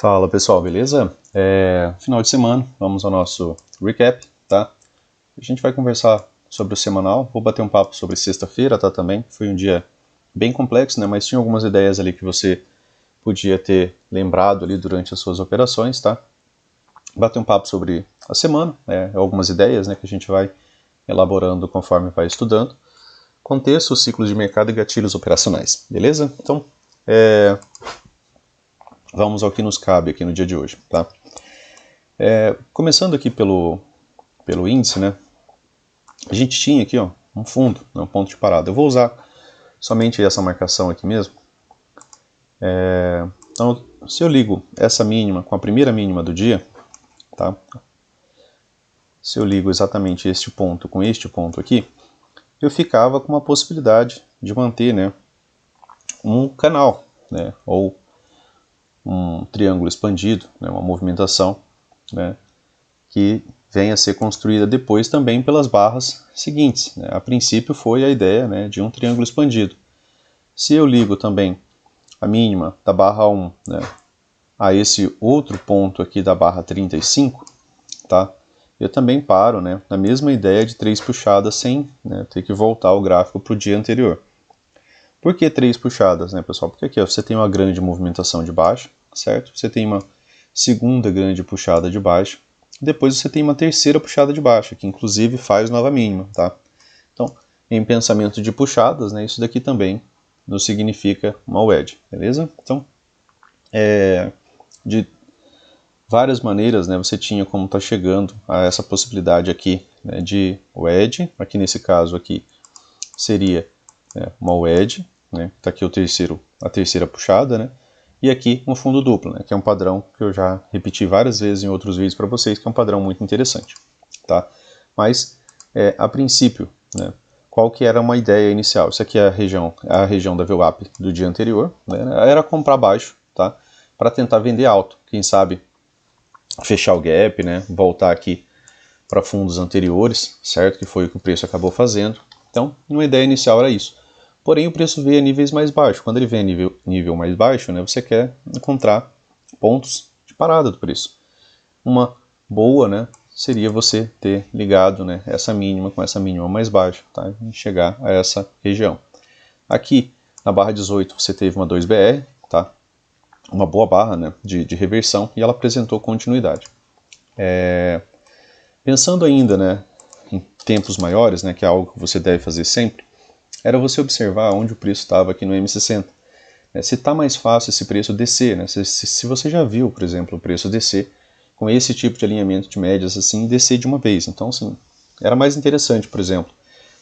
Fala pessoal, beleza? Final de semana, vamos ao nosso recap, tá? A gente vai conversar sobre o semanal, vou bater um papo sobre sexta-feira, tá, também. Foi um dia bem complexo, né, mas tinha algumas ideias ali que você podia ter lembrado ali durante as suas operações, tá? Bater um papo sobre a semana, algumas ideias, né, que a gente vai elaborando conforme vai estudando. Contexto, ciclos de mercado e gatilhos operacionais, beleza? Então, vamos ao que nos cabe aqui no dia de hoje, tá? Começando aqui pelo índice, né? A gente tinha aqui, ó, um fundo, um ponto de parada. Eu vou usar somente essa marcação aqui mesmo. Então, se eu ligo essa mínima com a primeira mínima do dia, tá? Se eu ligo exatamente este ponto com este ponto aqui, eu ficava com uma possibilidade de manter, né, um canal, né, ou um triângulo expandido, né, uma movimentação, né, que venha a ser construída depois também pelas barras seguintes, né. A princípio foi a ideia, né, de um triângulo expandido. Se eu ligo também a mínima da barra 1, né, a esse outro ponto aqui da barra 35, tá? Eu também paro, né, na mesma ideia de 3 puxadas sem, né, ter que voltar o gráfico para o dia anterior. Por que 3 puxadas, né, pessoal? Porque aqui ó, você tem uma grande movimentação de baixa, certo? Você tem uma segunda grande puxada de baixa, depois você tem uma terceira puxada de baixa, que inclusive faz nova mínima, tá? Então, em pensamento de puxadas, né, isso daqui também nos significa uma wedge, beleza? Então, de várias maneiras, né, você tinha como estar chegando a essa possibilidade aqui, né, de wedge. Aqui nesse caso aqui seria, né, uma wedge, né, tá aqui a terceira puxada, né, e aqui um fundo duplo, né, que é um padrão que eu já repeti várias vezes em outros vídeos para vocês, que é um padrão muito interessante, tá? Mas a princípio, né, qual que era uma ideia inicial? Isso aqui é a região da VWAP do dia anterior, né, era comprar baixo, tá? Para tentar vender alto, quem sabe fechar o gap, né, voltar aqui para fundos anteriores, certo? Que foi o que o preço acabou fazendo. Então, uma ideia inicial era isso. Porém, o preço veio a níveis mais baixos. Quando ele vem a nível mais baixo, né, você quer encontrar pontos de parada do preço. Uma boa, né, seria você ter ligado, né, essa mínima com essa mínima mais baixa, tá? E chegar a essa região. Aqui, na barra 18, você teve uma 2BR, tá? Uma boa barra, né, de reversão, e ela apresentou continuidade. Pensando ainda, né, em tempos maiores, né, que é algo que você deve fazer sempre, era você observar onde o preço estava aqui no M60. Se está mais fácil esse preço descer, né, se você já viu, por exemplo, o preço descer com esse tipo de alinhamento de médias, assim, descer de uma vez. Então, assim, era mais interessante, por exemplo,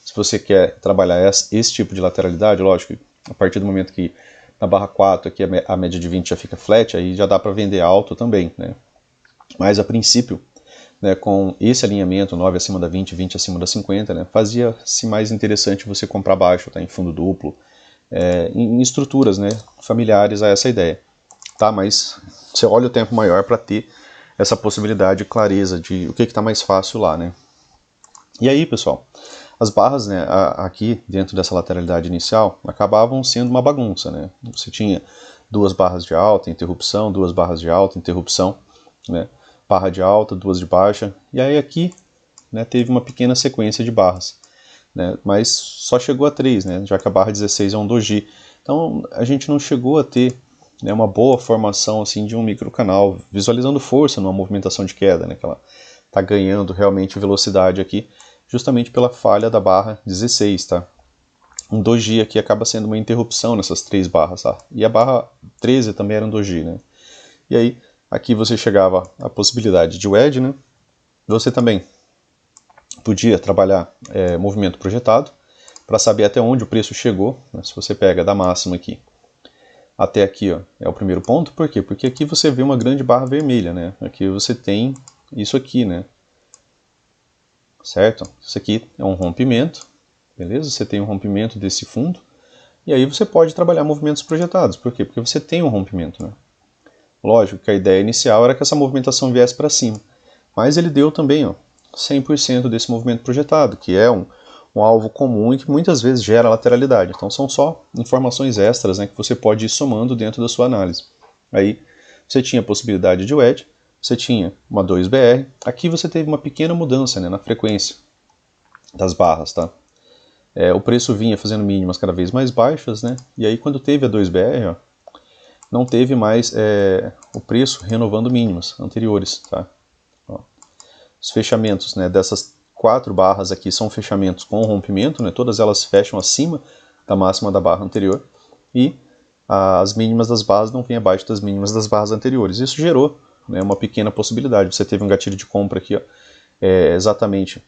se você quer trabalhar esse tipo de lateralidade, lógico, a partir do momento que na barra 4 aqui a média de 20 já fica flat, aí já dá para vender alto também, né? Mas a princípio, né, com esse alinhamento 9 acima da 20, 20 acima da 50, né, fazia-se mais interessante você comprar baixo, tá, em fundo duplo, em estruturas, né, familiares a essa ideia, tá? Mas você olha o tempo maior para ter essa possibilidade de clareza de o que está mais fácil lá, né? E aí, pessoal, as barras, né, aqui dentro dessa lateralidade inicial acabavam sendo uma bagunça, né? Você tinha duas barras de alta, interrupção, duas barras de alta, interrupção, né? Barra de alta, duas de baixa, e aí aqui, né, teve uma pequena sequência de barras, né, mas só chegou a 3, né, já que a barra 16 é um doji. Então a gente não chegou a ter, né, uma boa formação assim, de um microcanal, visualizando força numa movimentação de queda, né, que ela está ganhando realmente velocidade aqui, justamente pela falha da barra 16, tá? Um doji aqui acaba sendo uma interrupção nessas 3 barras, tá? E a barra 13 também era um doji, né? E aí, aqui você chegava à possibilidade de wedge, né? Você também podia trabalhar movimento projetado, para saber até onde o preço chegou, né? Se você pega da máxima aqui até aqui, ó, é o primeiro ponto. Por quê? Porque aqui você vê uma grande barra vermelha, né? Aqui você tem isso aqui, né? Certo? Isso aqui é um rompimento, beleza? Você tem um rompimento desse fundo, e aí você pode trabalhar movimentos projetados. Por quê? Porque você tem um rompimento, né? Lógico que a ideia inicial era que essa movimentação viesse para cima, mas ele deu também, ó, 100% desse movimento projetado, que é um alvo comum e que muitas vezes gera lateralidade. Então são só informações extras, né, que você pode ir somando dentro da sua análise. Aí você tinha a possibilidade de wedge, você tinha uma 2BR, aqui você teve uma pequena mudança, né, na frequência das barras, tá? O preço vinha fazendo mínimas cada vez mais baixas, né, e aí quando teve a 2BR, ó, não teve mais o preço renovando mínimas anteriores, tá? Ó, os fechamentos, né, dessas 4 barras aqui são fechamentos com rompimento, né, todas elas fecham acima da máxima da barra anterior, e as mínimas das barras não vêm abaixo das mínimas das barras anteriores. Isso gerou, né, uma pequena possibilidade. Você teve um gatilho de compra aqui, ó, exatamente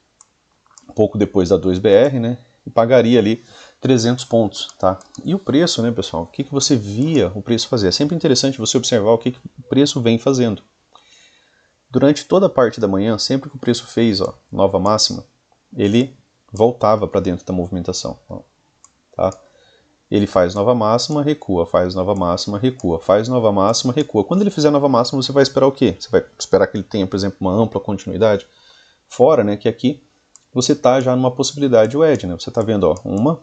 pouco depois da 2BR, né, e pagaria ali 300 pontos, tá? E o preço, né, pessoal, o que você via o preço fazer? É sempre interessante você observar o que o preço vem fazendo. Durante toda a parte da manhã, sempre que o preço fez, ó, nova máxima, ele voltava para dentro da movimentação, ó, tá? Ele faz nova máxima, recua, faz nova máxima, recua, faz nova máxima, recua. Quando ele fizer nova máxima, você vai esperar o quê? Você vai esperar que ele tenha, por exemplo, uma ampla continuidade? Fora, né, que aqui você está já numa possibilidade wedge, né? Você está vendo, ó, 1,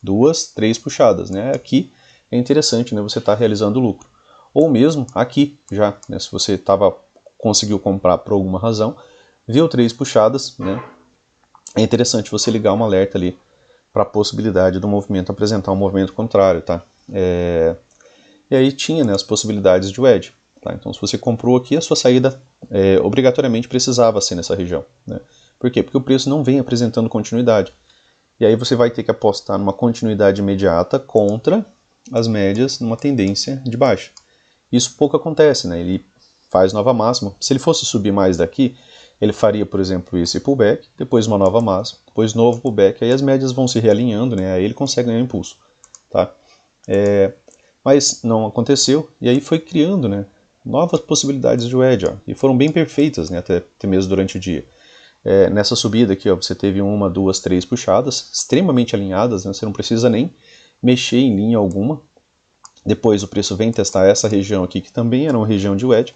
2, 3 puxadas, né? Aqui é interessante, né, você está realizando lucro. Ou mesmo aqui já, né, se você conseguiu comprar por alguma razão, viu 3 puxadas, né? É interessante você ligar um alerta ali para a possibilidade do movimento apresentar um movimento contrário, tá? E aí tinha, né, as possibilidades de wedge, tá? Então se você comprou aqui, a sua saída obrigatoriamente precisava ser nessa região, né? Por quê? Porque o preço não vem apresentando continuidade. E aí você vai ter que apostar numa continuidade imediata contra as médias numa tendência de baixa. Isso pouco acontece, né? Ele faz nova máxima. Se ele fosse subir mais daqui, ele faria, por exemplo, esse pullback, depois uma nova máxima, depois novo pullback, aí as médias vão se realinhando, né? Aí ele consegue ganhar impulso, tá? Mas não aconteceu, e aí foi criando, né, novas possibilidades de wedge, ó, e foram bem perfeitas, né, até mesmo durante o dia. Nessa subida aqui, ó, você teve 1, 2, 3 puxadas, extremamente alinhadas, né, você não precisa nem mexer em linha alguma. Depois o preço vem testar essa região aqui, que também era uma região de wedge.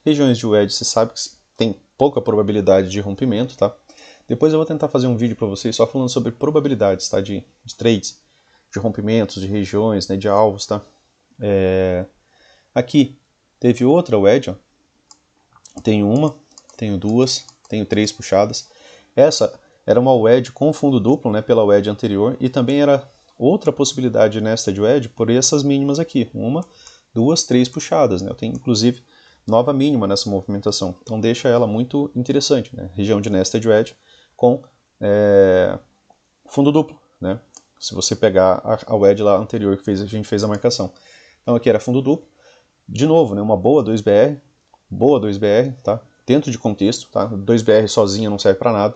Regiões de wedge, você sabe que tem pouca probabilidade de rompimento, tá? Depois eu vou tentar fazer um vídeo para vocês só falando sobre probabilidades, tá? De trades, de rompimentos, de regiões, né, de alvos, tá? Aqui teve outra wedge, ó. Tenho 1, tenho 2, tenho 3 puxadas. Essa era uma wedge com fundo duplo, né, pela wedge anterior, e também era outra possibilidade de nested wedge por essas mínimas aqui, 1, 2, 3 puxadas, né? Eu tenho inclusive nova mínima nessa movimentação, então deixa ela muito interessante, né? Região de nested wedge com fundo duplo, né? Se você pegar a wedge lá anterior que a gente fez a marcação. Então aqui era fundo duplo, de novo, né, uma boa 2BR, tá? Dentro de contexto, tá? 2BR sozinha não serve para nada,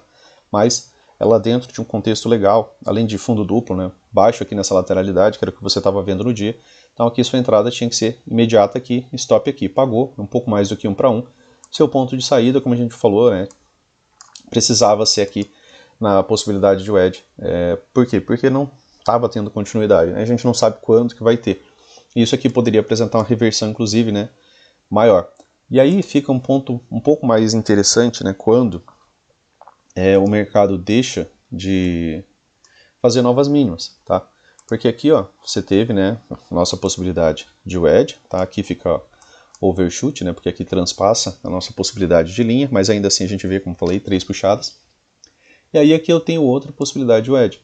mas ela dentro de um contexto legal, além de fundo duplo, né, baixo aqui nessa lateralidade, que era o que você estava vendo no dia. Então aqui sua entrada tinha que ser imediata aqui, stop aqui, pagou, um pouco mais do que 1 para 1. Seu ponto de saída, como a gente falou, né, precisava ser aqui na possibilidade de wedge. Por quê? Porque não estava tendo continuidade, né? A gente não sabe quando que vai ter. Isso aqui poderia apresentar uma reversão, inclusive, né, maior. E aí fica um ponto um pouco mais interessante, né, quando o mercado deixa de fazer novas mínimas, tá? Porque aqui, ó, você teve, né, nossa possibilidade de wedge, tá? Aqui fica, ó, overshoot, né, porque aqui transpassa a nossa possibilidade de linha, mas ainda assim a gente vê, como falei, 3 puxadas. E aí aqui eu tenho outra possibilidade de wedge.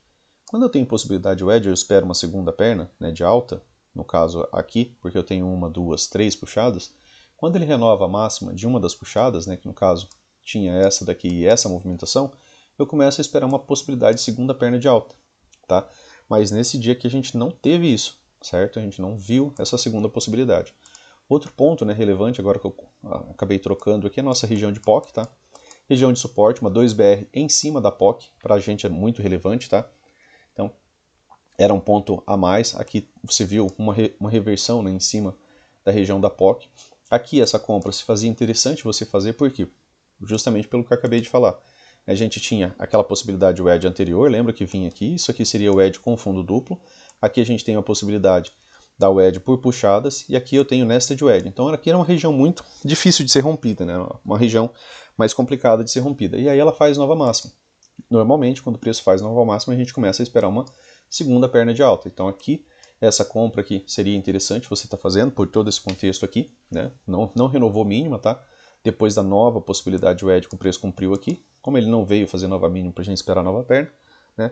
Quando eu tenho possibilidade de wedge, eu espero uma segunda perna, né, de alta, no caso aqui, porque eu tenho 1, 2, 3 puxadas. Quando ele renova a máxima de uma das puxadas, né, que no caso tinha essa daqui e essa movimentação, eu começo a esperar uma possibilidade de segunda perna de alta, tá? Mas nesse dia aqui a gente não teve isso, certo? A gente não viu essa segunda possibilidade. Outro ponto, né, relevante, agora que eu acabei trocando aqui, é a nossa região de POC, tá? Região de suporte, uma 2BR em cima da POC, para a gente é muito relevante, tá? Então, era um ponto a mais. Aqui você viu uma reversão, né, em cima da região da POC. Aqui essa compra se fazia interessante você fazer, por quê? Justamente pelo que eu acabei de falar. A gente tinha aquela possibilidade de wedge anterior, lembra que vinha aqui? Isso aqui seria o wedge com fundo duplo. Aqui a gente tem a possibilidade da wedge por puxadas, e aqui eu tenho nested wedge. Então aqui era uma região muito difícil de ser rompida, né? Uma região mais complicada de ser rompida. E aí ela faz nova máxima. Normalmente, quando o preço faz nova máxima, a gente começa a esperar uma segunda perna de alta. Então aqui essa compra aqui seria interessante você estar fazendo por todo esse contexto aqui, né? Não renovou mínima, tá? Depois da nova possibilidade, o ED com o preço cumpriu aqui. Como ele não veio fazer nova mínima para a gente esperar a nova perna, né?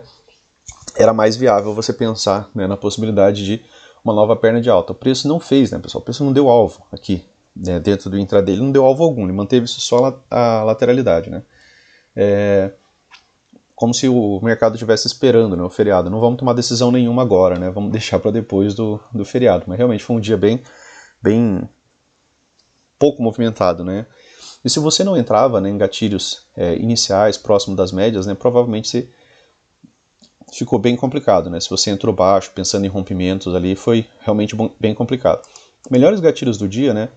Era mais viável você pensar, né, na possibilidade de uma nova perna de alta. O preço não fez, né, pessoal? O preço não deu alvo aqui, né, dentro do intraday. Ele não deu alvo algum, ele manteve só a lateralidade, né? Como se o mercado estivesse esperando, né, o feriado. Não vamos tomar decisão nenhuma agora, né? Vamos deixar para depois do feriado. Mas realmente foi um dia bem pouco movimentado, né? E se você não entrava, né, em gatilhos iniciais, próximo das médias, né, provavelmente você ficou bem complicado, né? Se você entrou baixo, pensando em rompimentos ali, foi realmente bem complicado. Melhores gatilhos do dia, né?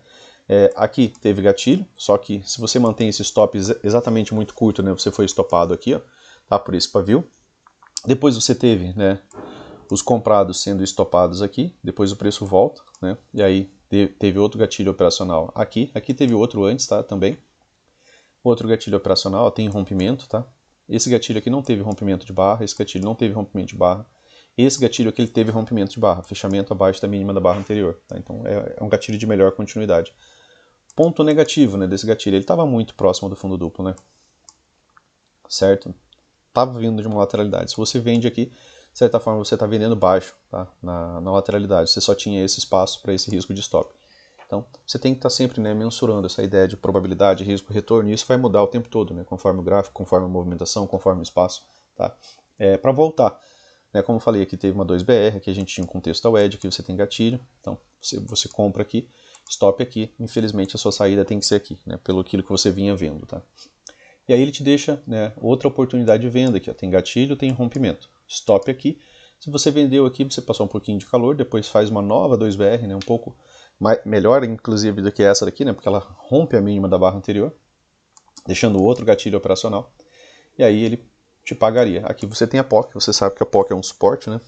Aqui teve gatilho, só que se você mantém esse stop exatamente muito curto, né, você foi estopado aqui, ó, tá, por esse pavio. Depois você teve, né, os comprados sendo estopados aqui, depois o preço volta, né, e aí teve outro gatilho operacional aqui teve outro antes, tá, também. Outro gatilho operacional, ó, tem rompimento, tá. Esse gatilho aqui não teve rompimento de barra, esse gatilho não teve rompimento de barra. Esse gatilho aqui ele teve rompimento de barra, fechamento abaixo da mínima da barra anterior, tá, então é um gatilho de melhor continuidade. Ponto negativo, né, desse gatilho, ele estava muito próximo do fundo duplo, né, certo? Estava vindo de uma lateralidade. Se você vende aqui, de certa forma você está vendendo baixo, tá, na lateralidade, você só tinha esse espaço para esse risco de stop. Então, você tem que estar sempre, né, mensurando essa ideia de probabilidade, risco, retorno, e isso vai mudar o tempo todo, né, conforme o gráfico, conforme a movimentação, conforme o espaço, tá? Para voltar, né, como eu falei, aqui teve uma 2BR, aqui a gente tinha um contexto da WED, aqui você tem gatilho, então você compra aqui, stop aqui, infelizmente a sua saída tem que ser aqui, né, pelo aquilo que você vinha vendo, tá? E aí ele te deixa, né, outra oportunidade de venda aqui, ó, tem gatilho, tem rompimento, stop aqui, se você vendeu aqui, você passou um pouquinho de calor, depois faz uma nova 2BR, né, um pouco melhor inclusive do que essa daqui, né, porque ela rompe a mínima da barra anterior, deixando outro gatilho operacional, e aí ele te pagaria. Aqui você tem a POC, você sabe que a POC é um suporte, né,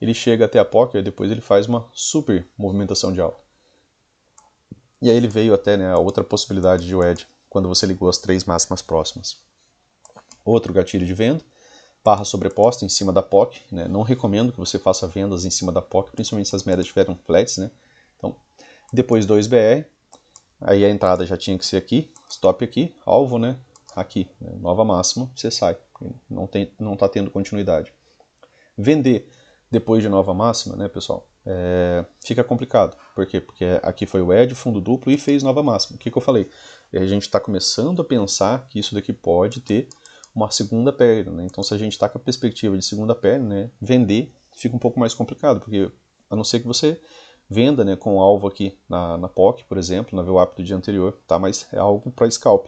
ele chega até a POC e depois ele faz uma super movimentação de alta. E aí ele veio até, né, a outra possibilidade de WED, quando você ligou as 3 máximas próximas. Outro gatilho de venda, barra sobreposta em cima da POC, né? Não recomendo que você faça vendas em cima da POC, principalmente se as médias tiveram flats, né? Então, depois 2BR, aí a entrada já tinha que ser aqui, stop aqui, alvo, né? Aqui, né? Nova máxima, você sai, não está tendo continuidade. Vender depois de nova máxima, né, pessoal, fica complicado. Por quê? Porque aqui foi o ED, fundo duplo e fez nova máxima. O que eu falei? A gente está começando a pensar que isso daqui pode ter uma segunda perna, né? Então se a gente está com a perspectiva de segunda perna, né, vender fica um pouco mais complicado, porque a não ser que você venda, né, com o alvo aqui na POC, por exemplo, na VWAP do dia anterior, tá? Mas é algo para scalp.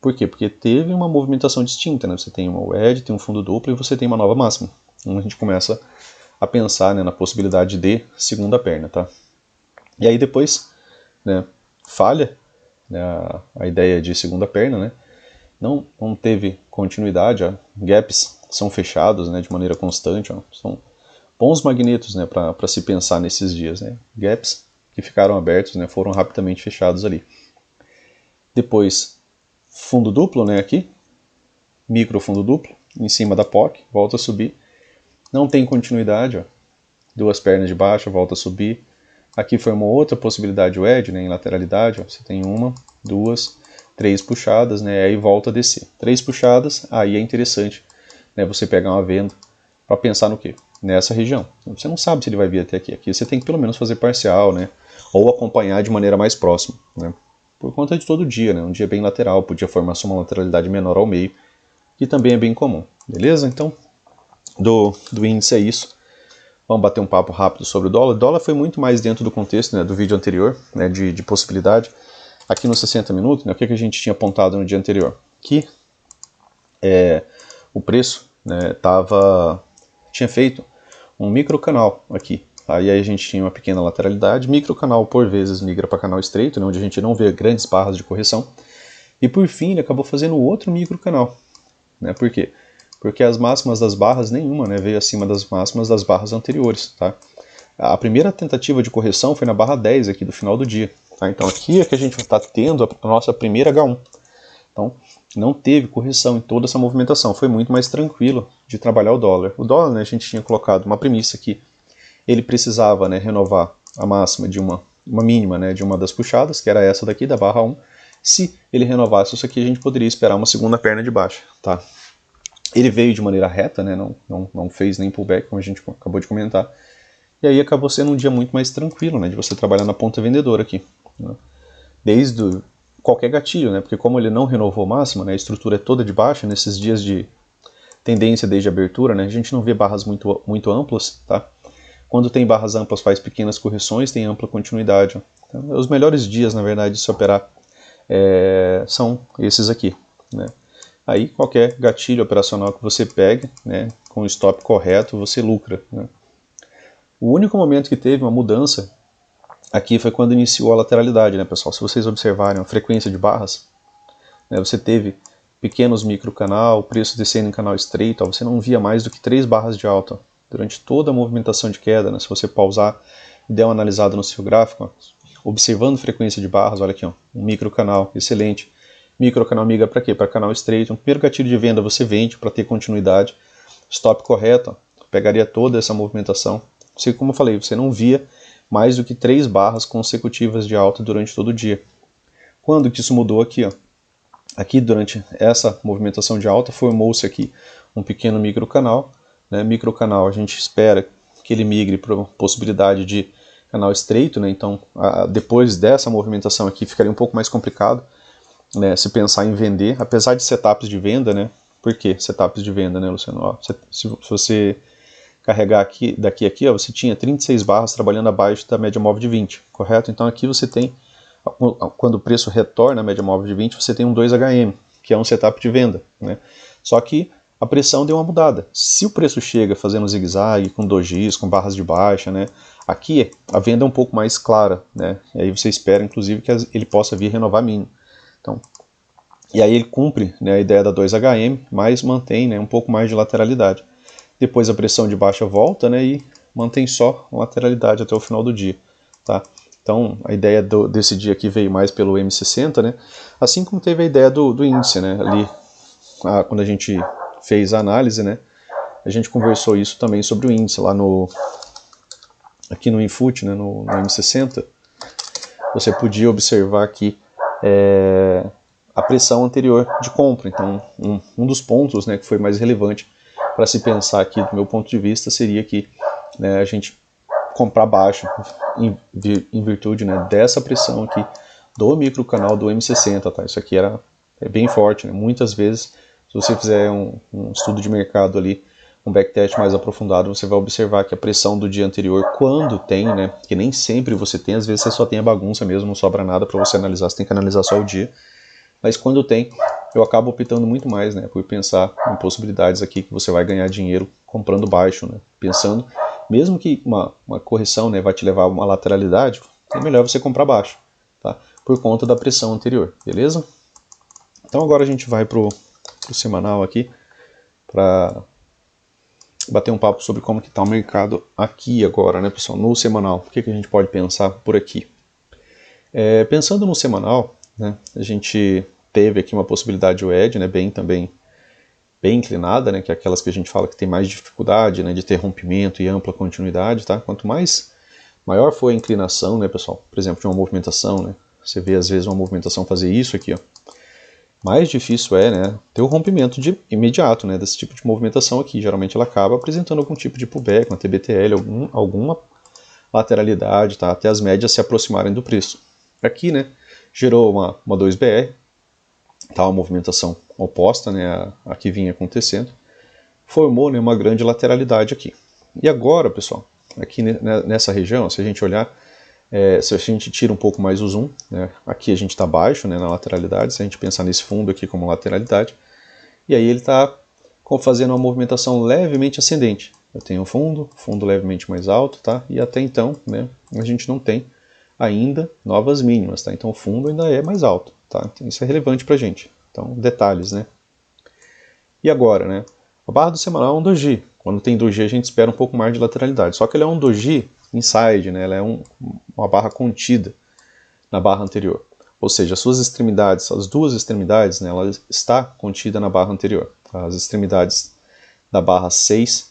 Por quê? Porque teve uma movimentação distinta, né? Você tem uma ED, tem um fundo duplo e você tem uma nova máxima. Então a gente começa a pensar, né, na possibilidade de segunda perna, tá? E aí depois, né, falha, né, a ideia de segunda perna, né? Não teve continuidade, ó. Gaps são fechados, né, de maneira constante, ó. São bons magnetos, né, para se pensar nesses dias, né? Gaps que ficaram abertos, né, foram rapidamente fechados ali. Depois, fundo duplo, né, aqui, micro fundo duplo, em cima da POC, volta a subir. Não tem continuidade, ó. Duas pernas de baixo, volta a subir. Aqui foi uma outra possibilidade WED, né, em lateralidade, ó. Você tem uma, duas, 3 puxadas, né, aí volta a descer. 3 puxadas, aí é interessante, né, você pegar uma venda para pensar no quê? Nessa região. Você não sabe se ele vai vir até aqui. Aqui você tem que pelo menos fazer parcial, né, ou acompanhar de maneira mais próxima, né, por conta de todo dia, né, um dia bem lateral, podia formar só uma lateralidade menor ao meio, que também é bem comum, beleza? Então, do índice é isso. Vamos bater um papo rápido sobre o dólar. O dólar foi muito mais dentro do contexto, né, do vídeo anterior, né, de possibilidade. Aqui nos 60 minutos, né, o que a gente tinha apontado no dia anterior? Que o preço, né, tinha feito um microcanal aqui. Aí a gente tinha uma pequena lateralidade. Microcanal, por vezes, migra para canal estreito, né, onde a gente não vê grandes barras de correção. E por fim, ele acabou fazendo outro microcanal. Né, por quê? Porque as máximas das barras, nenhuma, né, veio acima das máximas das barras anteriores. Tá? A primeira tentativa de correção foi na barra 10 aqui do final do dia. Tá? Então aqui é que a gente está tendo a nossa primeira H1. Então não teve correção em toda essa movimentação. Foi muito mais tranquilo de trabalhar o dólar. O dólar, né, a gente tinha colocado uma premissa aqui ele precisava, né, renovar a máxima de uma mínima, né, de uma das puxadas, que era essa daqui, da barra 1. Se ele renovasse isso aqui, a gente poderia esperar uma segunda perna de baixa, tá? Ele veio de maneira reta, né, não fez nem pullback, como a gente acabou de comentar. E aí acabou sendo um dia muito mais tranquilo, né, de você trabalhar na ponta vendedora aqui, né? Desde qualquer gatilho, né, porque como ele não renovou máxima, né, a estrutura é toda de baixa, nesses dias de tendência desde a abertura, né, a gente não vê barras muito amplas, tá? Quando tem barras amplas faz pequenas correções, tem ampla continuidade. Então, os melhores dias, na verdade, de se operar são esses aqui, né? Aí qualquer gatilho operacional que você pegue, né, com o stop correto, você lucra, né? O único momento que teve uma mudança aqui foi quando iniciou a lateralidade, né, pessoal? Se vocês observarem a frequência de barras, né, você teve pequenos microcanal, preço descendo em canal estreito, ó, você não via mais do que 3 barras de alta durante toda a movimentação de queda, né? Se você pausar e der uma analisada no seu gráfico, ó, observando frequência de barras, olha aqui, ó, um microcanal, excelente. Microcanal migra para quê? Para canal estreito. No primeiro gatilho de venda você vende para ter continuidade. Stop correto, ó, pegaria toda essa movimentação. Você, como eu falei, você não via mais do que 3 barras consecutivas de alta durante todo o dia. Quando que isso mudou aqui, ó? Aqui, durante essa movimentação de alta, formou-se aqui um pequeno microcanal, né? Microcanal, a gente espera que ele migre para possibilidade de canal estreito, né? Então, depois dessa movimentação aqui, ficaria um pouco mais complicado, né, se pensar em vender, apesar de setups de venda, né? Por que setups de venda, né, Luciano? Ó, se você carregar aqui, daqui a aqui, ó, você tinha 36 barras trabalhando abaixo da média móvel de 20, correto? Então aqui você tem, quando o preço retorna à média móvel de 20, você tem um 2HM, que é um setup de venda, né? Só que a pressão deu uma mudada. Se o preço chega fazendo zigue-zague, com dojis, com barras de baixa, né? Aqui a venda é um pouco mais clara, né? E aí você espera, inclusive, que ele possa vir renovar mínimo. Então, e aí ele cumpre, né, a ideia da 2HM, mas mantém, né, um pouco mais de lateralidade. Depois a pressão de baixa volta, né, e mantém só lateralidade até o final do dia, tá? Então a ideia desse dia aqui veio mais pelo M60, né, assim como teve a ideia do índice, né, ali quando a gente fez a análise, né, a gente conversou isso também sobre o índice lá aqui no Infut, né, no M60, você podia observar aqui a pressão anterior de compra. Então um dos pontos, né, que foi mais relevante para se pensar aqui do meu ponto de vista seria que, né, a gente comprar baixo em virtude, né, dessa pressão aqui do microcanal do M60, tá? Isso aqui é bem forte, né? Muitas vezes, se você fizer um estudo de mercado ali, um backtest mais aprofundado, você vai observar que a pressão do dia anterior, quando tem, né, que nem sempre você tem, às vezes você só tem a bagunça mesmo, não sobra nada para você analisar, você tem que analisar só o dia, mas quando tem, eu acabo optando muito mais, né, por pensar em possibilidades aqui que você vai ganhar dinheiro comprando baixo, né, pensando, mesmo que uma correção, né, vai te levar a uma lateralidade, é melhor você comprar baixo, tá, por conta da pressão anterior, beleza? Então agora a gente vai pro semanal aqui, para bater um papo sobre como que está o mercado aqui agora, né, pessoal, no semanal. O que a gente pode pensar por aqui? Pensando no semanal, né, a gente teve aqui uma possibilidade de WED, né, bem inclinada, né, que é aquelas que a gente fala que tem mais dificuldade, né, de ter rompimento e ampla continuidade, tá? Quanto maior for a inclinação, né, pessoal, por exemplo, de uma movimentação, né, você vê às vezes uma movimentação fazer isso aqui, ó, mais difícil né, ter o rompimento imediato, né, desse tipo de movimentação aqui. Geralmente ela acaba apresentando algum tipo de pullback, uma TBTL, alguma lateralidade, tá, até as médias se aproximarem do preço. Aqui, né, gerou uma 2BR, tá, uma movimentação oposta, né, a que vinha acontecendo, formou, né, uma grande lateralidade aqui. E agora, pessoal, aqui nessa região, se a gente olhar, se a gente tira um pouco mais o zoom, né, aqui a gente está baixo, né, na lateralidade, se a gente pensar nesse fundo aqui como lateralidade, e aí ele está fazendo uma movimentação levemente ascendente. Eu tenho um fundo levemente mais alto, tá, e até então, né, a gente não tem ainda novas mínimas, tá, então o fundo ainda é mais alto, tá, então isso é relevante para a gente. Então, detalhes, né. E agora, né, a barra do semanal é um doji. Quando tem doji a gente espera um pouco mais de lateralidade, só que ele é um doji inside, né, ela é uma barra contida na barra anterior. Ou seja, as suas extremidades, as duas extremidades, né, ela está contida na barra anterior. As extremidades da barra 6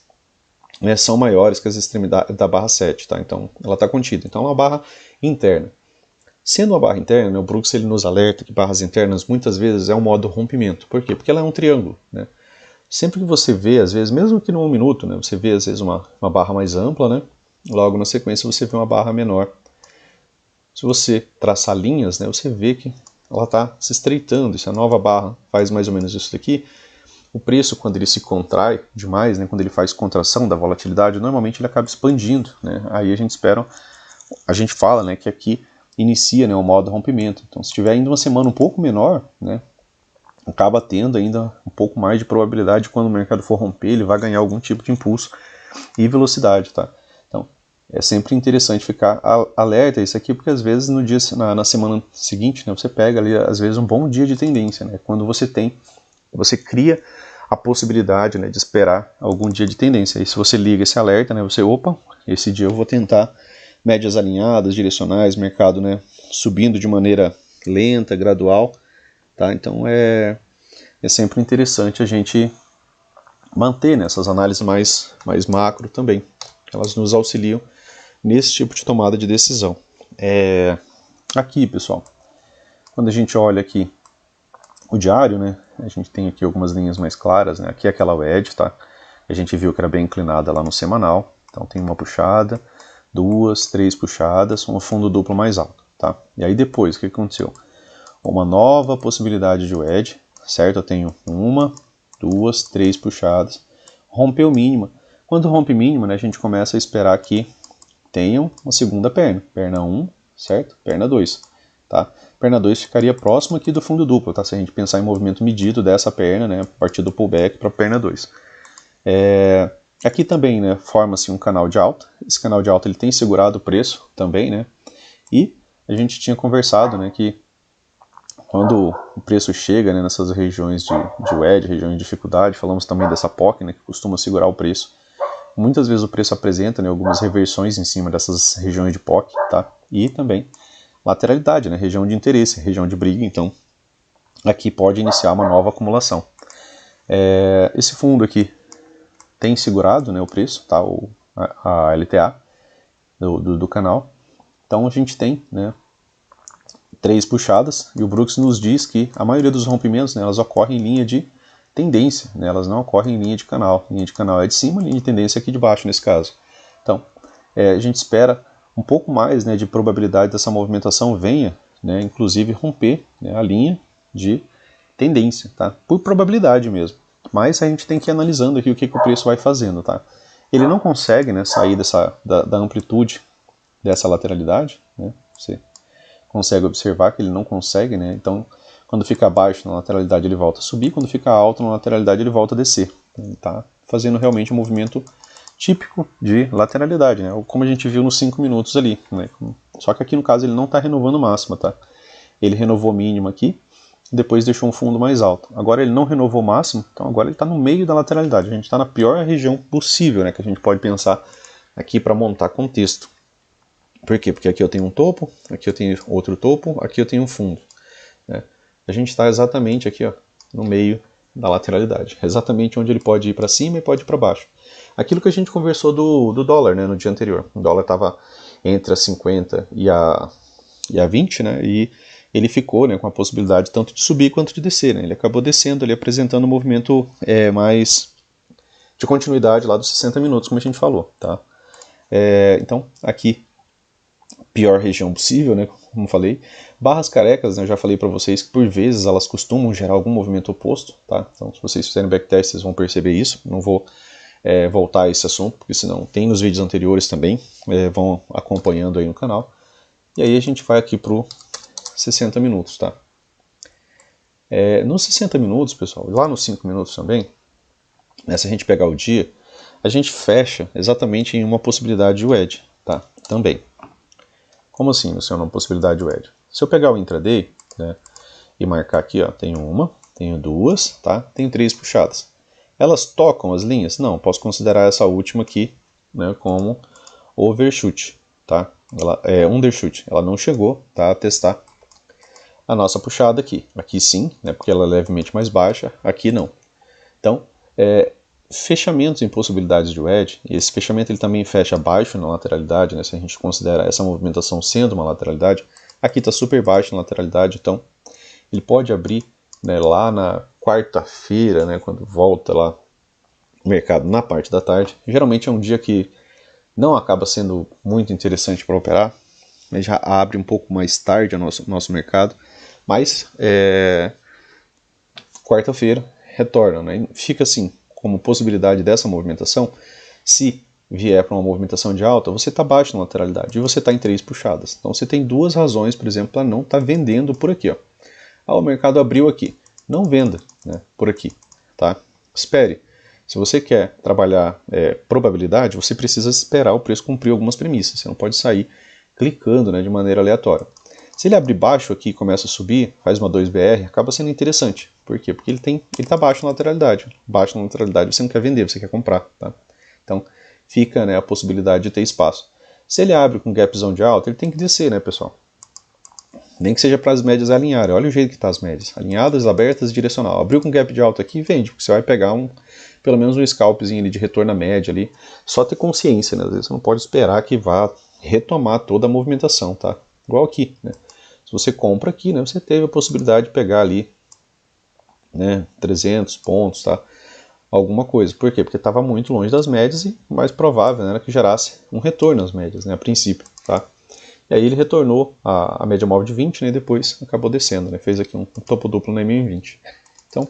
né, são maiores que as extremidades da barra 7, tá? Então ela está contida. Então é uma barra interna. Sendo uma barra interna, né, o Brooks ele nos alerta que barras internas muitas vezes é um modo rompimento. Por quê? Porque ela é um triângulo, né? Sempre que você vê, às vezes, mesmo que no 1 minuto, né, você vê às vezes uma barra mais ampla, né? Logo na sequência você vê uma barra menor. Se você traçar linhas, né, você vê que ela está se estreitando. Se a nova barra faz mais ou menos isso daqui, o preço, quando ele se contrai demais, né, quando ele faz contração da volatilidade, normalmente ele acaba expandindo, né? Aí a gente fala, né, que aqui inicia, né, o modo rompimento. Então, se tiver ainda uma semana um pouco menor, né, acaba tendo ainda um pouco mais de probabilidade de quando o mercado for romper, ele vai ganhar algum tipo de impulso e velocidade, tá? Então, é sempre interessante ficar alerta a isso aqui, porque às vezes no dia, na semana seguinte, né, você pega ali, às vezes, um bom dia de tendência, né? Quando você cria a possibilidade, né, de esperar algum dia de tendência. E se você liga esse alerta, né, opa, esse dia eu vou tentar médias alinhadas, direcionais, mercado, né, subindo de maneira lenta, gradual, tá? Então é sempre interessante a gente manter, né, essas análises mais macro também. Elas nos auxiliam nesse tipo de tomada de decisão. Aqui, pessoal, quando a gente olha aqui o diário, né, a gente tem aqui algumas linhas mais claras, né, aqui é aquela wedge, tá? A gente viu que era bem inclinada lá no semanal, então tem uma puxada, 2, 3 puxadas, um fundo duplo mais alto, tá? E aí depois, o que aconteceu? Uma nova possibilidade de wedge, certo? Eu tenho 1, 2, 3 puxadas, rompeu mínima. Quando rompe mínima, né, a gente começa a esperar que tenham uma segunda perna, perna 1, certo? Perna 2, tá? Perna 2 ficaria próximo aqui do fundo duplo, tá? Se a gente pensar em movimento medido dessa perna, né, a partir do pullback para a perna 2. Aqui também, né, forma-se um canal de alta. Esse canal de alta ele tem segurado o preço também, né? E a gente tinha conversado, né, que quando o preço chega, né, nessas regiões de wedge, regiões de dificuldade, falamos também dessa POC, né, que costuma segurar o preço. Muitas vezes o preço apresenta, né, algumas reversões em cima dessas regiões de POC, tá? E também lateralidade, né, região de interesse, região de briga. Então aqui pode iniciar uma nova acumulação. Esse fundo aqui tem segurado, né, o preço, tá? A LTA do canal. Então a gente tem, né, 3 puxadas, e o Brooks nos diz que a maioria dos rompimentos, né, elas ocorrem em linha de tendência, né, elas não ocorrem em linha de canal. Linha de canal é de cima, linha de tendência é aqui de baixo nesse caso. Então a gente espera um pouco mais, né, de probabilidade dessa movimentação venha, né, inclusive romper, né, a linha de tendência, tá? Por probabilidade mesmo. Mas a gente tem que ir analisando aqui o que o preço vai fazendo, tá? Ele não consegue, né, sair da amplitude dessa lateralidade, né? Você consegue observar que ele não consegue, né? Então, quando fica abaixo na lateralidade ele volta a subir, quando fica alto na lateralidade ele volta a descer. Ele está fazendo realmente um movimento típico de lateralidade, né? Como a gente viu nos 5 minutos ali, né? Só que aqui no caso ele não está renovando máxima, tá? Ele renovou mínima aqui, depois deixou um fundo mais alto. Agora ele não renovou máximo, então agora ele está no meio da lateralidade. A gente está na pior região possível, né, que a gente pode pensar aqui para montar contexto. Por quê? Porque aqui eu tenho um topo, aqui eu tenho outro topo, aqui eu tenho um fundo, né? A gente está exatamente aqui, ó, no meio da lateralidade, exatamente onde ele pode ir para cima e pode ir para baixo. Aquilo que a gente conversou do dólar, né, no dia anterior. O dólar estava entre a 50 e a 20, né, e ele ficou, né, com a possibilidade tanto de subir quanto de descer, né? Ele acabou descendo ali, apresentando um movimento mais de continuidade lá dos 60 minutos, como a gente falou, tá? Então, aqui, pior região possível, né, como falei. Barras carecas, né, eu já falei para vocês que por vezes elas costumam gerar algum movimento oposto, tá? Então, se vocês fizerem backtest, vocês vão perceber isso. Não vou voltar a esse assunto, porque senão tem nos vídeos anteriores também, vão acompanhando aí no canal. E aí a gente vai aqui pro 60 minutos, tá? Nos 60 minutos, pessoal, lá nos 5 minutos também, né, se a gente pegar o dia, a gente fecha exatamente em uma possibilidade de wedge, tá? Também. Como assim, Luciano, uma possibilidade de wedge? Se eu pegar o intraday, né, e marcar aqui, ó, tenho uma, tenho duas, tá? Tenho 3 puxadas. Elas tocam as linhas? Não, posso considerar essa última aqui, né, como overshoot, tá? Ela é undershoot, ela não chegou, tá, a testar a nossa puxada aqui. Aqui sim, né, porque ela é levemente mais baixa, aqui não. Então, fechamentos em possibilidades de wedge, e esse fechamento ele também fecha baixo na lateralidade, né, se a gente considera essa movimentação sendo uma lateralidade. Aqui está super baixo na lateralidade, então ele pode abrir, né, lá na quarta-feira, né, quando volta lá o mercado na parte da tarde. Geralmente é um dia que não acaba sendo muito interessante para operar, né, já abre um pouco mais tarde o nosso mercado, mas quarta-feira retorna, né, fica assim, como possibilidade dessa movimentação. Se vier para uma movimentação de alta, você está baixo na lateralidade e você está em 3 puxadas. Então você tem duas razões, por exemplo, para não estar vendendo por aqui. Ó. O mercado abriu aqui. Não venda, né, por aqui. Tá? Espere. Se você quer trabalhar probabilidade, você precisa esperar o preço cumprir algumas premissas. Você não pode sair clicando, né, de maneira aleatória. Se ele abrir baixo aqui e começa a subir, faz uma 2BR, acaba sendo interessante. Por quê? Porque ele está baixo na lateralidade. Baixo na lateralidade você não quer vender, você quer comprar. Tá? Então fica, né, a possibilidade de ter espaço. Se ele abre com gapzão de alta, ele tem que descer, né, pessoal? Nem que seja para as médias alinharem. Olha o jeito que está as médias. Alinhadas, abertas, direcional. Abriu com gap de alta aqui, vende, porque você vai pegar pelo menos um scalpzinho ali de retorno à média ali. Só ter consciência, né? Às vezes você não pode esperar que vá retomar toda a movimentação, tá? Igual aqui, né? Se você compra aqui, né, você teve a possibilidade de pegar ali, né, 300 pontos, tá? Alguma coisa. Por quê? Porque estava muito longe das médias e mais provável, né, era que gerasse um retorno às médias, né, a princípio, tá? E aí ele retornou a média móvel de 20, né, e depois acabou descendo, né, fez aqui um topo duplo na M20. Então,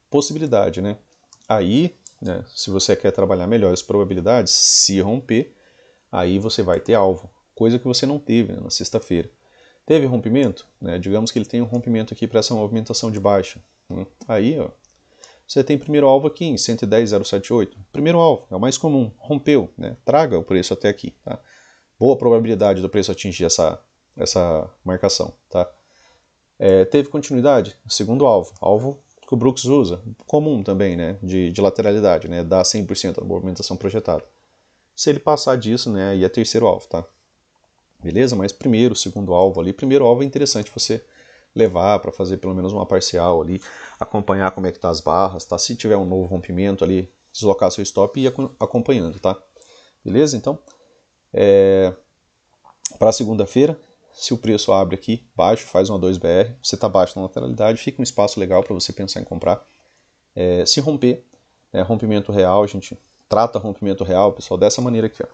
possibilidade, né? Aí, né, se você quer trabalhar melhor as probabilidades, se romper, aí você vai ter alvo. Coisa que você não teve, né, na sexta-feira. Teve rompimento? Né, digamos que ele tem um rompimento aqui para essa movimentação de baixa. Né, aí, ó, você tem primeiro alvo aqui em 110,078. Primeiro alvo, é o mais comum. Rompeu, né, traga o preço até aqui. Tá? Boa probabilidade do preço atingir essa marcação. Tá? Teve continuidade? Segundo alvo. Alvo que o Brooks usa. Comum também, né, de lateralidade. Né, dá 100% da movimentação projetada. Se ele passar disso, né, aí é terceiro alvo. Tá? Beleza? Mas primeiro, segundo alvo ali, primeiro alvo é interessante você levar para fazer pelo menos uma parcial ali, acompanhar como é que tá as barras, tá? Se tiver um novo rompimento ali, deslocar seu stop e ir acompanhando, tá? Beleza? Então, para segunda-feira, se o preço abre aqui baixo, faz uma 2BR, você está baixo na lateralidade, fica um espaço legal para você pensar em comprar. Se romper, rompimento real, a gente trata rompimento real, pessoal, dessa maneira aqui, ó.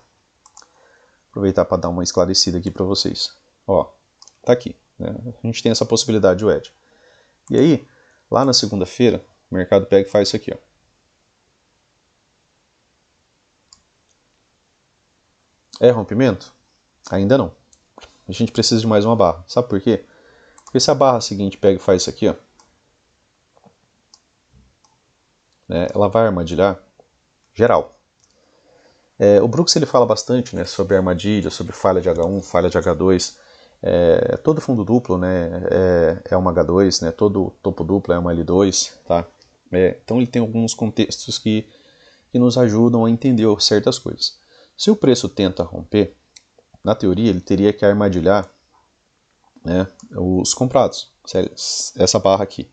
Aproveitar para dar uma esclarecida aqui para vocês. Ó, tá aqui, né? A gente tem essa possibilidade de wedge. E aí, lá na segunda-feira, o mercado pega e faz isso aqui, ó. É rompimento? Ainda não. A gente precisa de mais uma barra. Sabe por quê? Porque se a barra seguinte pega e faz isso aqui, ó, né, ela vai armadilhar geral. O Brooks ele fala bastante, né, sobre armadilha, sobre falha de H1, falha de H2. Todo fundo duplo, né, é uma H2, né, todo topo duplo é uma L2. Tá? Então ele tem alguns contextos que nos ajudam a entender certas coisas. Se o preço tenta romper, na teoria ele teria que armadilhar, né, os comprados, essa barra aqui.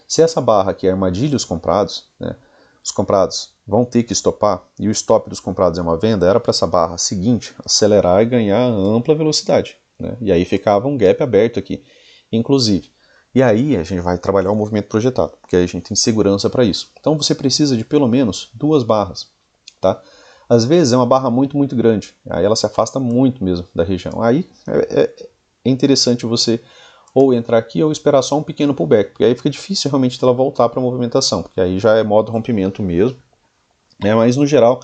Se essa barra aqui armadilha os comprados, né, os comprados vão ter que estopar, e o stop dos comprados é uma venda, era para essa barra seguinte acelerar e ganhar ampla velocidade. Né, e aí ficava um gap aberto aqui, inclusive. E aí a gente vai trabalhar o movimento projetado, porque aí a gente tem segurança para isso. Então você precisa de pelo menos duas barras. Tá? Às vezes é uma barra muito, muito grande, aí ela se afasta muito mesmo da região. Aí é interessante você ou entrar aqui ou esperar só um pequeno pullback, porque aí fica difícil realmente dela voltar para a movimentação, porque aí já é modo rompimento mesmo. Né? Mas no geral,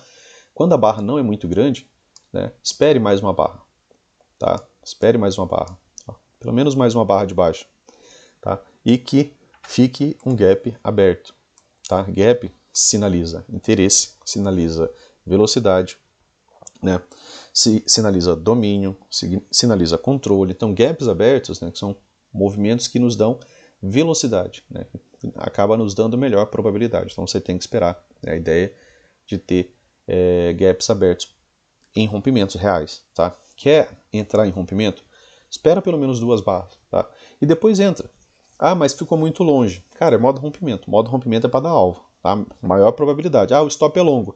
quando a barra não é muito grande, né, espere mais uma barra. Tá? Espere mais uma barra. Ó, pelo menos mais uma barra de baixo. Tá? E que fique um gap aberto. Tá? Gap sinaliza interesse, sinaliza velocidade, né? Sinaliza domínio, sinaliza controle. Então gaps abertos, né, que são movimentos que nos dão velocidade, né, acaba nos dando melhor probabilidade. Então você tem que esperar, né, a ideia de ter gaps abertos em rompimentos reais. Tá? Quer entrar em rompimento? Espera pelo menos duas barras, tá? E depois entra. Ah, mas ficou muito longe. Cara, é modo rompimento. Modo rompimento é para dar alvo. a maior probabilidade. O stop é longo.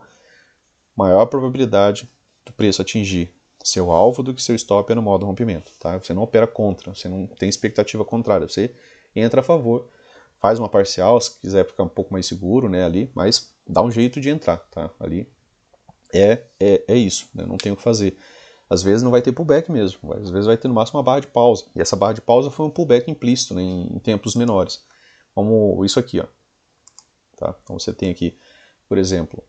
Maior probabilidade do preço atingir seu alvo do que seu stop é no modo rompimento, tá? Você não opera contra, você não tem expectativa contrária, você entra a favor, faz uma parcial, se quiser ficar um pouco mais seguro, né, ali, mas dá um jeito de entrar, tá? Ali é isso, né? Não tem o que fazer. Às vezes não vai ter pullback mesmo, às vezes vai ter no máximo uma barra de pausa, e essa barra de pausa foi um pullback implícito, né, em tempos menores, como isso aqui, ó. Tá? Então você tem aqui, por exemplo,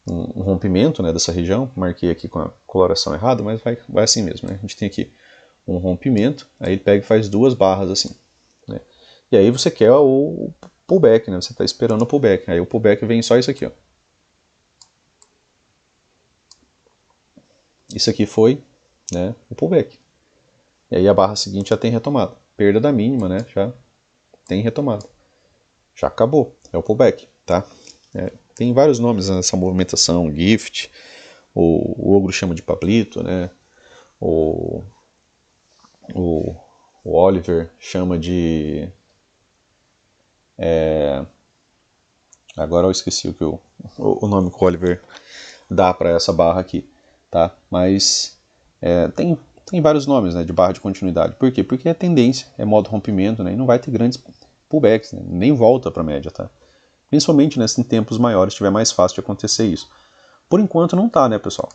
um rompimento, né, dessa região, marquei aqui com a coloração errada, mas vai assim mesmo, né? A gente tem aqui um rompimento, aí ele pega e faz duas barras assim, né? E aí você quer o pullback, né? Você está esperando o pullback, aí o pullback vem só isso aqui, ó. Isso aqui foi, né, o pullback. E aí a barra seguinte já tem retomada. Perda da mínima, né? Já tem retomada. Já acabou. É o pullback, tá? Tem vários nomes nessa movimentação, gift, o ogro chama de Pablito, né? O Oliver chama de... agora eu esqueci o nome que o Oliver dá para essa barra aqui, tá? Mas tem vários nomes, né, de barra de continuidade. Por quê? Porque é tendência, é modo rompimento, né? E não vai ter grandes pullbacks, né? Nem volta para a média, tá? Principalmente, né, em tempos maiores tiver mais fácil de acontecer isso. Por enquanto não tá, né, pessoal?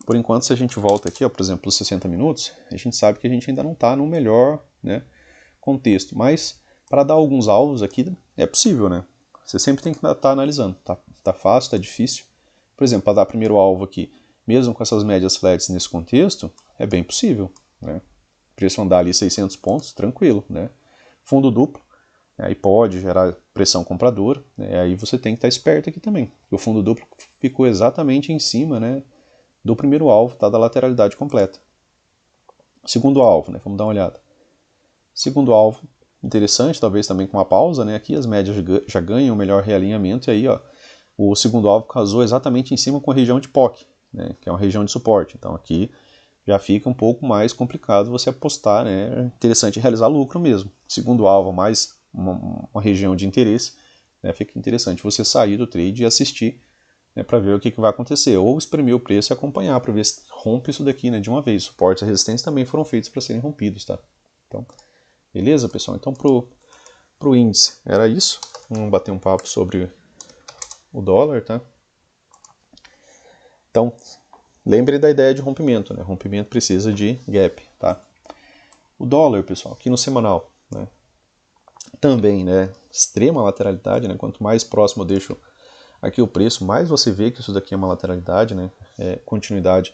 Por enquanto, se a gente volta aqui, ó, por exemplo, os 60 minutos, a gente sabe que a gente ainda não está no melhor, né, contexto. Mas, para dar alguns alvos aqui, é possível, né? Você sempre tem que estar analisando. Tá fácil, tá difícil. Por exemplo, para dar primeiro alvo aqui, mesmo com essas médias flats nesse contexto, é bem possível, né? O preço andar ali 600 pontos, tranquilo, né? Fundo duplo, aí pode gerar pressão compradora, né? Aí você tem que estar esperto aqui também. O fundo duplo ficou exatamente em cima, né, do primeiro alvo, tá, da lateralidade completa. Segundo alvo, né, vamos dar uma olhada. Segundo alvo, interessante, talvez também com uma pausa, né, aqui as médias já ganham um melhor realinhamento, e aí, ó, o segundo alvo casou exatamente em cima com a região de POC, né, que é uma região de suporte. Então aqui já fica um pouco mais complicado você apostar, né, é interessante realizar lucro mesmo. Segundo alvo, mais uma região de interesse, né, fica interessante você sair do trade e assistir, né, para ver o que vai acontecer, ou espremer o preço e acompanhar para ver se rompe isso daqui, né, de uma vez. Suportes e resistências também foram feitos para serem rompidos, tá? Então, beleza, pessoal? Então, pro índice era isso. Vamos bater um papo sobre o dólar, tá? Então, lembre da ideia de rompimento, né? Rompimento precisa de gap, tá? O dólar, pessoal, aqui no semanal, né? Também, né? Extrema lateralidade, né? Quanto mais próximo eu deixo aqui o preço, mais você vê que isso daqui é uma lateralidade, né? Continuidade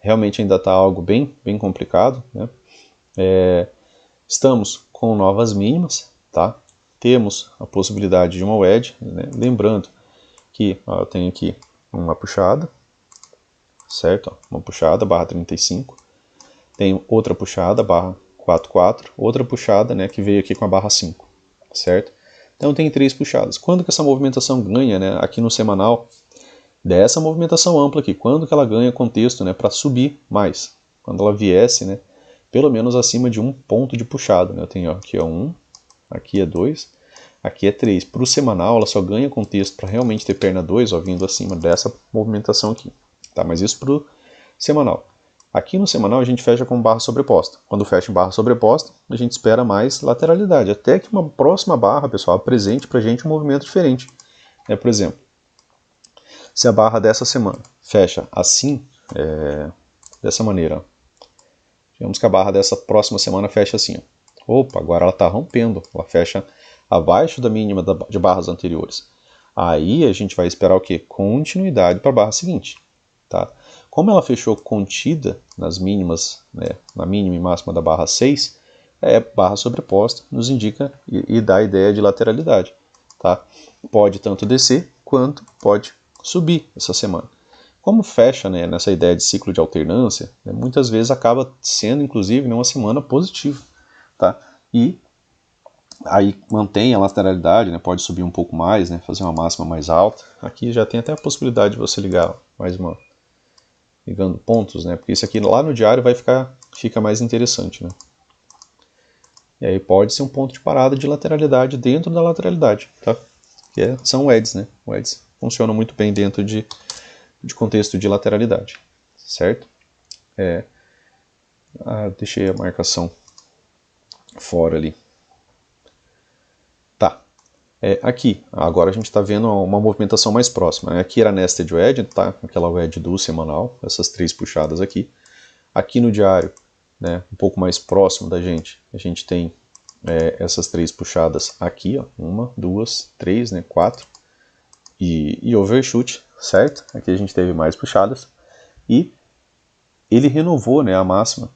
realmente ainda está algo bem complicado, né? Estamos com novas mínimas, tá? Temos a possibilidade de uma wedge, né? Lembrando que ó, eu tenho aqui uma puxada, certo? Ó, uma puxada, barra 35. Tenho outra puxada, barra 44. Outra puxada, né, que veio aqui com a barra 5, certo? Então tem 3 puxadas. Quando que essa movimentação ganha, né, aqui no semanal, dessa movimentação ampla aqui, quando que ela ganha contexto, né, para subir mais? Quando ela viesse, né, pelo menos acima de um ponto de puxada, né? Eu tenho ó, aqui é 1, aqui é 2, aqui é 3. Para o semanal, ela só ganha contexto para realmente ter perna 2, ó, vindo acima dessa movimentação aqui. Tá? Mas isso para o semanal. Aqui no semanal a gente fecha com barra sobreposta. Quando fecha em barra sobreposta, a gente espera mais lateralidade. Até que uma próxima barra, pessoal, apresente para a gente um movimento diferente. Por exemplo, se a barra dessa semana fecha assim, dessa maneira, ó. Digamos que a barra dessa próxima semana fecha assim. Ó. Opa, agora ela está rompendo. Ela fecha abaixo da mínima de barras anteriores. Aí a gente vai esperar o quê? Continuidade para a barra seguinte. Tá? Como ela fechou contida nas mínimas, né, na mínima e máxima da barra 6, barra sobreposta, nos indica e dá a ideia de lateralidade. Tá? Pode tanto descer quanto pode subir essa semana. Como fecha, né, nessa ideia de ciclo de alternância, né, muitas vezes acaba sendo, inclusive, uma semana positiva. Tá? E aí mantém a lateralidade, né, pode subir um pouco mais, né, fazer uma máxima mais alta. Aqui já tem até a possibilidade de você ligar mais uma... ligando pontos, né? Porque isso aqui lá no diário fica mais interessante, né? E aí pode ser um ponto de parada de lateralidade dentro da lateralidade, tá? Que são wedges, né? Wedges. funcionam muito bem dentro de contexto de lateralidade, certo? Deixei a marcação fora ali. Tá. Aqui, agora a gente está vendo uma movimentação mais próxima. Aqui era nested wedge, tá? Aquela wedge do semanal, essas 3 puxadas aqui. Aqui no diário, né, um pouco mais próximo da gente, a gente tem essas 3 puxadas aqui, ó, 1, 2, 3, né, 4, e overshoot, certo? Aqui a gente teve mais puxadas, e ele renovou, né, a máxima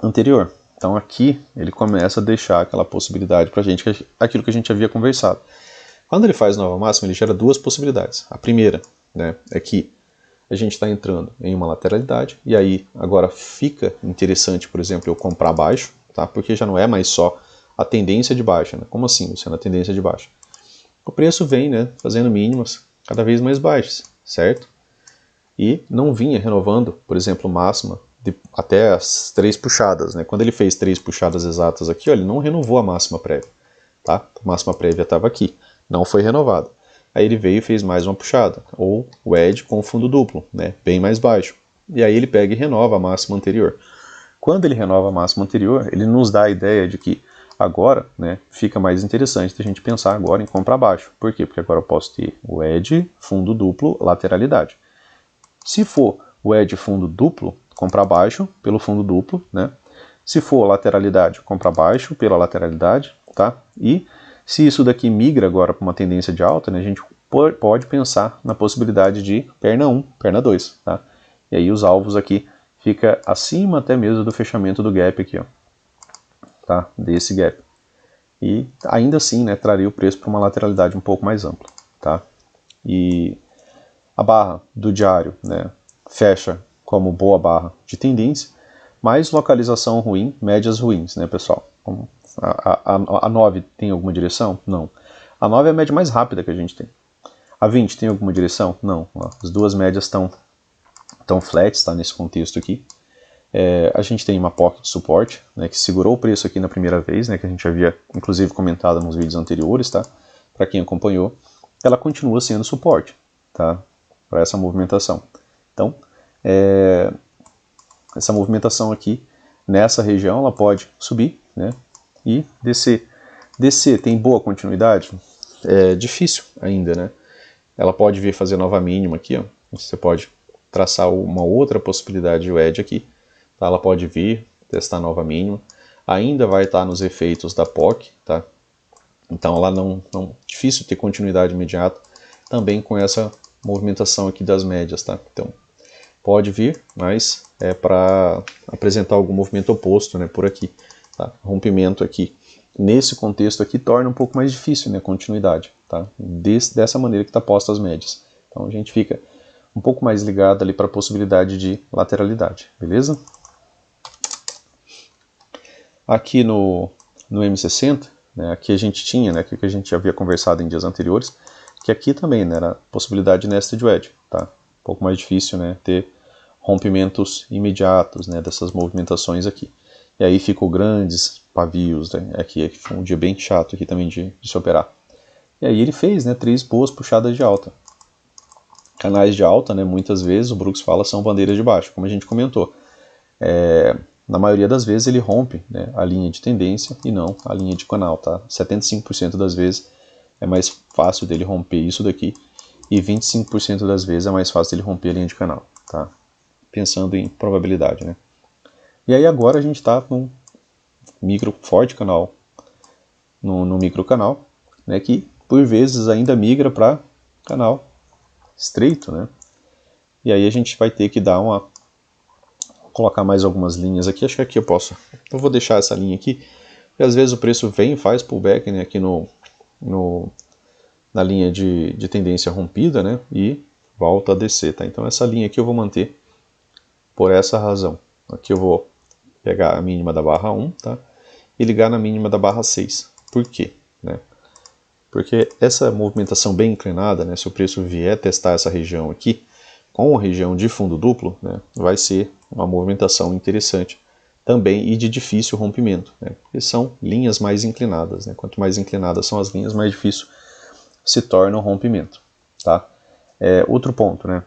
anterior. Então aqui ele começa a deixar aquela possibilidade para a gente, aquilo que a gente havia conversado. Quando ele faz nova máxima, ele gera 2 possibilidades. A primeira, né, é que a gente está entrando em uma lateralidade, e aí agora fica interessante, por exemplo, eu comprar baixo, tá? Porque já não é mais só a tendência de baixa, né? Como assim, Luciano, a tendência de baixa? O preço vem, né, fazendo mínimas cada vez mais baixas, certo? E não vinha renovando, por exemplo, máxima até as 3 puxadas, né? Quando ele fez 3 puxadas exatas aqui, ó, ele não renovou a máxima prévia, tá? A máxima prévia estava aqui, não foi renovada. Aí ele veio e fez mais uma puxada, ou wedge com fundo duplo, né, bem mais baixo. E aí ele pega e renova a máxima anterior. Quando ele renova a máxima anterior, ele nos dá a ideia de que agora, né, fica mais interessante a gente pensar agora em comprar baixo. Por quê? Porque agora eu posso ter wedge, fundo duplo, lateralidade. Se for wedge, fundo duplo, comprar baixo pelo fundo duplo, né? Se for lateralidade, comprar baixo pela lateralidade, tá? E se isso daqui migra agora para uma tendência de alta, né, a gente pode pensar na possibilidade de perna 1, perna 2, tá? E aí os alvos aqui fica acima até mesmo do fechamento do gap aqui, ó, tá? Desse gap. E ainda assim, né, traria o preço para uma lateralidade um pouco mais ampla, tá? E a barra do diário, né, fecha como boa barra de tendência, mas localização ruim, médias ruins, né, pessoal? A 9 tem alguma direção? Não. A 9 é a média mais rápida que a gente tem. A 20 tem alguma direção? Não. As duas médias estão flats, tá, nesse contexto aqui. A gente tem uma pocket de suporte, né, que segurou o preço aqui na primeira vez, né, que a gente havia inclusive comentado nos vídeos anteriores, tá? Para quem acompanhou, ela continua sendo suporte, tá? Para essa movimentação. Então, essa movimentação aqui nessa região ela pode subir, né, e descer. Descer tem boa continuidade? É difícil ainda, né? Ela pode vir fazer nova mínima aqui, ó. Você pode traçar uma outra possibilidade de wedge aqui, tá? Ela pode vir testar nova mínima, ainda vai estar nos efeitos da POC, tá? Então ela não difícil ter continuidade imediata, também com essa movimentação aqui das médias, tá? Então pode vir, mas é para apresentar algum movimento oposto, né, por aqui, tá? Rompimento aqui nesse contexto aqui torna um pouco mais difícil, né, continuidade, tá? Dessa maneira que está posta as médias. Então a gente fica um pouco mais ligado ali para a possibilidade de lateralidade, beleza? Aqui no M60, né, aqui a gente tinha, né, que a gente havia conversado em dias anteriores, que aqui também, né, era a possibilidade de nested wedge, tá? Um pouco mais difícil, né, ter rompimentos imediatos, né, dessas movimentações aqui. E aí ficou grandes pavios, né? Aqui foi um dia bem chato aqui também de se operar. E aí ele fez, né, 3 boas puxadas de alta. Canais de alta, né, muitas vezes o Brooks fala são bandeiras de baixo, como a gente comentou. Na maioria das vezes ele rompe, né, a linha de tendência e não a linha de canal, tá? 75% das vezes é mais fácil dele romper isso daqui e 25% das vezes é mais fácil dele romper a linha de canal, tá? Pensando em probabilidade, né? E aí agora a gente está num micro forte canal, no micro canal, né, que por vezes ainda migra para canal estreito, né? E aí a gente vai ter que dar colocar mais algumas linhas aqui. Acho que aqui eu vou deixar essa linha aqui, porque às vezes o preço vem e faz pullback, né, aqui na linha de tendência rompida, né, e volta a descer, tá? Então essa linha aqui eu vou manter por essa razão. Aqui eu vou pegar a mínima da barra 1, tá? E ligar na mínima da barra 6. Por quê? Né? Porque essa movimentação bem inclinada, né, se o preço vier testar essa região aqui, com a região de fundo duplo, né, vai ser uma movimentação interessante também e de difícil rompimento, né? Porque são linhas mais inclinadas, né? Quanto mais inclinadas são as linhas, mais difícil se torna o rompimento. tá? Outro ponto, né?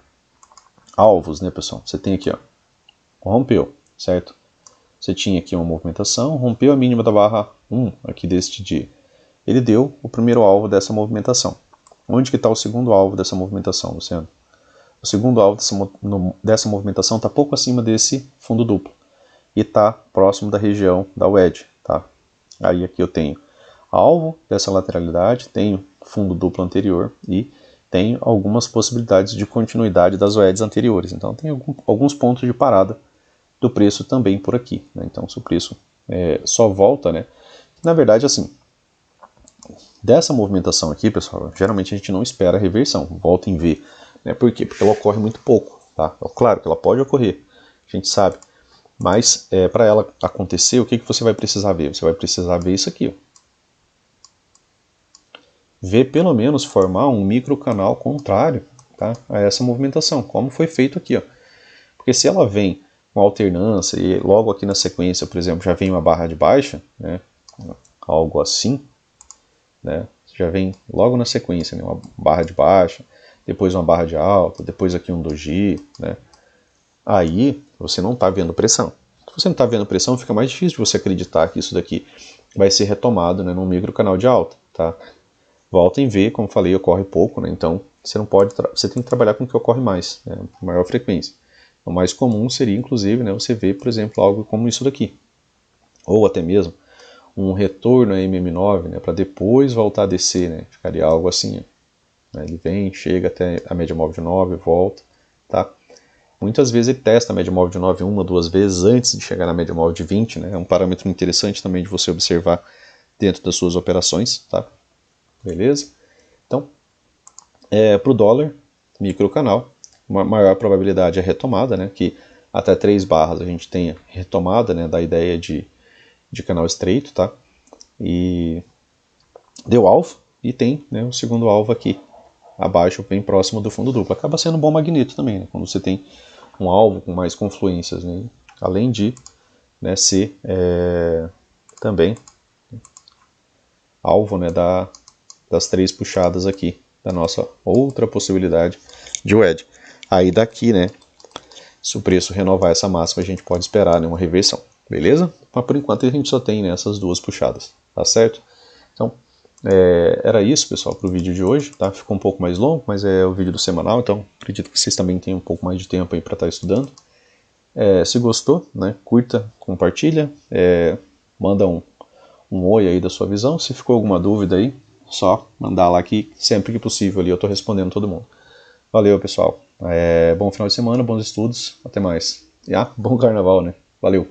Alvos, né, pessoal? Você tem aqui, ó, rompeu, certo? Você tinha aqui uma movimentação, rompeu a mínima da barra 1 aqui deste dia. Ele deu o primeiro alvo dessa movimentação. Onde que está o segundo alvo dessa movimentação, Luciano? O segundo alvo dessa movimentação está pouco acima desse fundo duplo e está próximo da região da wedge, tá? Aí aqui eu tenho alvo dessa lateralidade, tenho fundo duplo anterior e tenho algumas possibilidades de continuidade das wedges anteriores. Então tem alguns pontos de parada do preço também por aqui, né? Então se o preço só volta, né? Na verdade, assim, dessa movimentação aqui, pessoal, geralmente a gente não espera a reversão, volta em V, né? Por quê? Porque ela ocorre muito pouco, tá? Claro que ela pode ocorrer, a gente sabe, mas para ela acontecer, o que você vai precisar ver? Você vai precisar ver isso aqui, ó. Ver pelo menos formar um microcanal contrário, tá, a essa movimentação, como foi feito aqui, ó. Porque se ela vem com alternância e logo aqui na sequência, por exemplo, já vem uma barra de baixa, né, algo assim, né, já vem logo na sequência, né, uma barra de baixa, depois uma barra de alta, depois aqui um doji, né, aí você não está vendo pressão. Se você não está vendo pressão, fica mais difícil de você acreditar que isso daqui vai ser retomado, né, num microcanal de alta, tá? Volta em V, como falei, ocorre pouco, né? Então você tem que trabalhar com o que ocorre mais, né? Maior frequência. O mais comum seria, inclusive, né, você ver, por exemplo, algo como isso daqui, ou até mesmo um retorno a MM9, né, para depois voltar a descer, né? Ficaria algo assim, né? Ele vem, chega até a média móvel de 9, volta, tá? Muitas vezes ele testa a média móvel de 9 uma, duas vezes antes de chegar na média móvel de 20, né? É um parâmetro interessante também de você observar dentro das suas operações, tá? Beleza? Então, para o dólar, microcanal, uma maior probabilidade é retomada, né? Que até 3 barras a gente tenha retomada, né, da ideia de canal estreito, tá? E deu alvo, e tem, né, o segundo alvo aqui, abaixo, bem próximo do fundo duplo. Acaba sendo um bom magneto também, né? Quando você tem um alvo com mais confluências, né? Além de, né, ser também alvo, né, das 3 puxadas aqui, da nossa outra possibilidade de wedge. Aí daqui, né, se o preço renovar essa máxima, a gente pode esperar, né, uma reversão, beleza? Mas por enquanto a gente só tem, né, essas 2 puxadas, tá certo? Então, era isso, pessoal, para o vídeo de hoje, tá? Ficou um pouco mais longo, mas é o vídeo do semanal, então acredito que vocês também tenham um pouco mais de tempo aí para estar estudando. Se gostou, né, curta, compartilha, manda um oi aí da sua visão. Se ficou alguma dúvida aí, só mandar lá que sempre que possível ali eu estou respondendo todo mundo. Valeu, pessoal. Bom final de semana, bons estudos, até mais. E bom carnaval, né? Valeu.